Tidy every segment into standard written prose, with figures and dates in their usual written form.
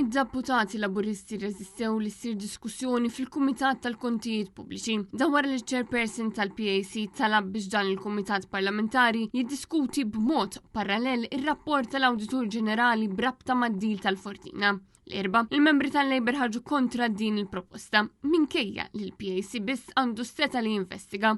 Id-deputati laburisti rreżistew li ssir diskussjoni fil-Kumitat tal-Kontijiet Pubbliċi. Dan wara li ċ-chairperson tal-PAC talab biex dan il-Kumitat Parlamentari jiddiskuti b'mod parallel ir-rapport tal-Awditur Ġenerali brabta mad-dil tal-Fortina. L-erba, il-membri tal-Labor ħarġu kontra din il-proposta minkejja li l-PAC biss għandu seta li jinvestiga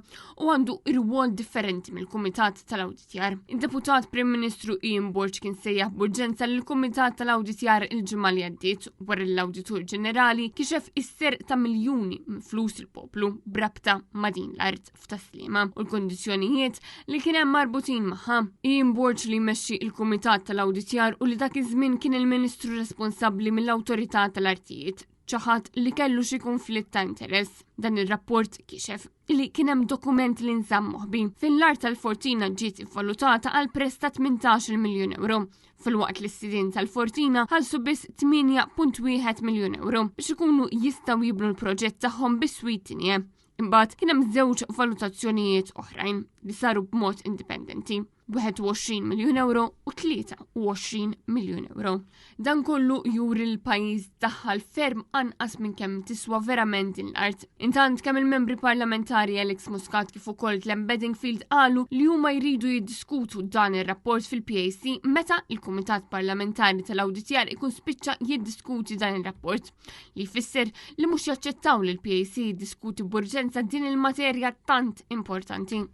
u għandu ir-wol differenti mill-Kumitat tal-Awditjar. Il-Deputat Prim Ministru Ian Borch kien sejjaħ b'urġenza lill-Kumitat tal-Awditjar il-ġimgħa li għaddiet wara l-Awditur Ġenerali kixef isser ta' miljuni minn flus il-poplu brabta ma' din l-art f'taslima u l-kondizzjonijiet li kien hemm marbutin magħha. Ian Borch li jmexxi il-Kumitat tal-Awditjar u li dak iż-żmien kien il-Ministru responsabbli mill-Awtorità tal-Artijiet ċaħat li kellu xi konflitt ta' interess. Dan ir-rapport kixef li kien hemm dokument li nżamm moħbi fejn l-art tal-Fortina ġiet valutata għal prezz ta' 18 miljun euro. Fil-waqt li s-sidien tal-Fortina ħallsu biss 8.1 miljun euro biex ikunu jistgħu jibnu l-proġett tagħhom bis-swit tinje. Imbagħad kien hemm żewġ valutazzjonijiet oħrajn li saru b'mod indipendenti. 21 miljun euro u 23 miljun euro. Dan kollu juri l-pajjiż daħħal ferm anqas minn kemm tiswa verament din l-art. Intant kemm il-membri parlamentari Alex Muscat kif ukoll Clem Bedingfield qalu li huma jridu jiddiskutu dan ir-rapport fil-PAC meta il-Kumitat Parlamentari tal-Awditjar ikun spiċċa jiddiskuti dan ir-rapport li jfisser li mhux jaċċettaw li l-PAC jiddiskuti b'urġenza din il-materja tant importanti.